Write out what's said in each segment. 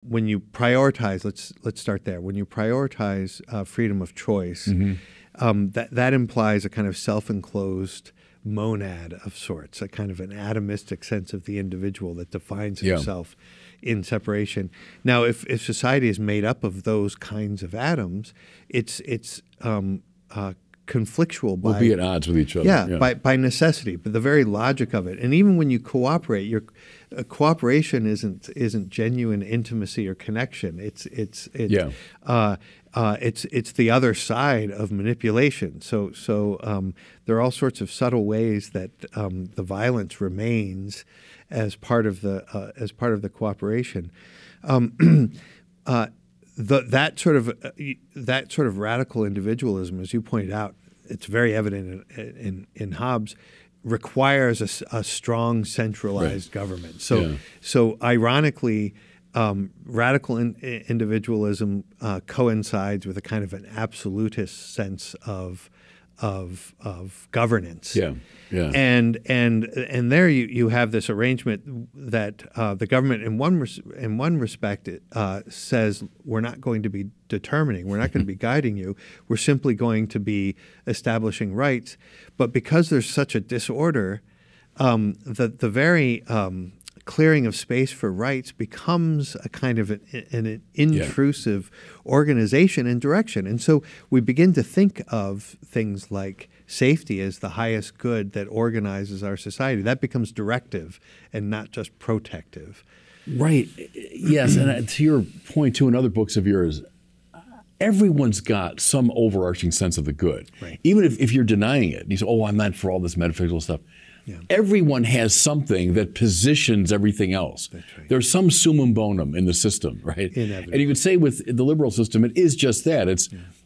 when you prioritize, let's start there. When you prioritize freedom of choice, that implies a kind of self-enclosed monad of sorts, a kind of an atomistic sense of the individual that defines himself in separation. Now, if society is made up of those kinds of atoms, it's conflictual. We'll be at odds with each other. Yeah, by necessity, but the very logic of it. And even when you cooperate, your cooperation isn't genuine intimacy or connection. It's the other side of manipulation. So there are all sorts of subtle ways that the violence remains as part of the cooperation. That sort of radical individualism, as you pointed out, it's very evident in Hobbes, requires a strong centralized government. So ironically, radical individualism coincides with a kind of an absolutist sense of governance. And there you have this arrangement that the government in one respect says, we're not going to be determining, we're not going to be guiding you, we're simply going to be establishing rights. But because there's such a disorder, the very clearing of space for rights becomes a kind of an intrusive organization and direction. And so we begin to think of things like safety as the highest good that organizes our society. That becomes directive and not just protective. Right. Yes. And to your point, too, in other books of yours, everyone's got some overarching sense of the good. Right. Even if you're denying it. And you say, oh, I'm not for all this metaphysical stuff. Yeah. Everyone has something that positions everything else. That's right. There's some summum bonum in the system, right? Inevitably. And you could say with the liberal system, it is just that.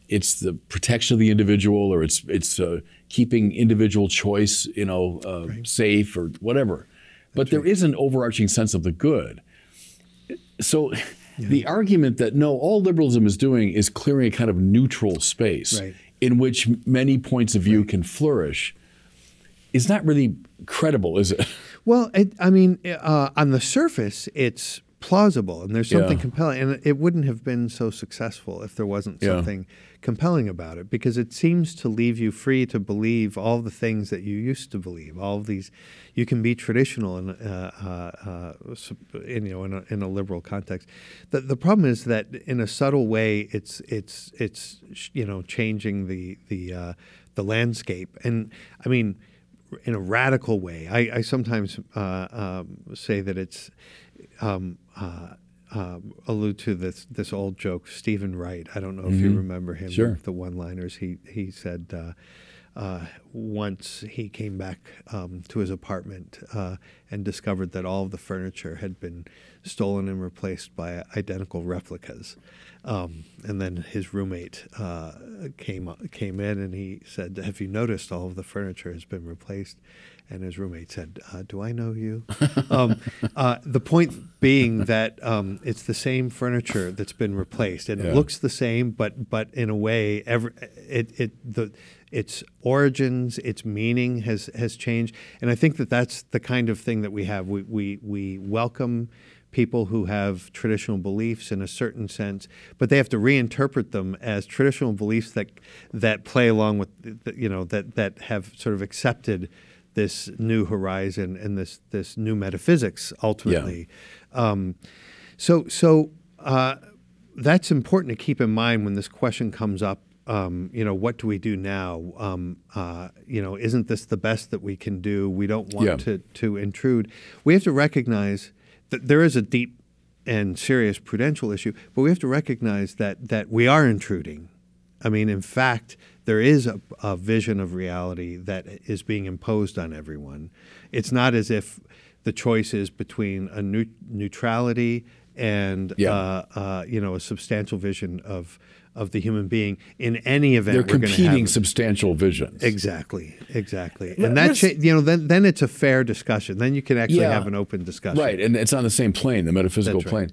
It's the protection of the individual, or it's keeping individual choice, safe or whatever. But there is an overarching sense of the good. So the argument that no, all liberalism is doing is clearing a kind of neutral space in which many points of view can flourish is not really credible, is it? Well, on the surface, it's plausible, and there's something compelling. And it wouldn't have been so successful if there wasn't something compelling about it, because it seems to leave you free to believe all the things that you used to believe. All of these, you can be traditional in a liberal context. The problem is that in a subtle way, it's changing the landscape. And I mean, in a radical way. I sometimes say that it's allude to this old joke, Stephen Wright. I don't know if you remember him. Sure. The one-liners. He said once he came back to his apartment and discovered that all of the furniture had been stolen and replaced by identical replicas. And then his roommate came in and he said, "Have you noticed all of the furniture has been replaced?" And his roommate said, "Do I know you?" The point being that it's the same furniture that's been replaced, and it looks the same, but in a way, its origins, its meaning has changed. And I think that's the kind of thing that we have. We welcome people who have traditional beliefs in a certain sense, but they have to reinterpret them as traditional beliefs that play along with that have sort of accepted this new horizon and this new metaphysics ultimately. So that's important to keep in mind when this question comes up. What do we do now? Isn't this the best that we can do? We don't want to intrude. We have to recognize that there is a deep and serious prudential issue, but we have to recognize that we are intruding. I mean, in fact, there is a vision of reality that is being imposed on everyone. It's not as if the choice is between a neutrality and a substantial vision of the human being. In any event, they're competing substantial visions. Exactly. And that then it's a fair discussion. Then you can actually have an open discussion. Right, and it's on the same plane, the metaphysical plane.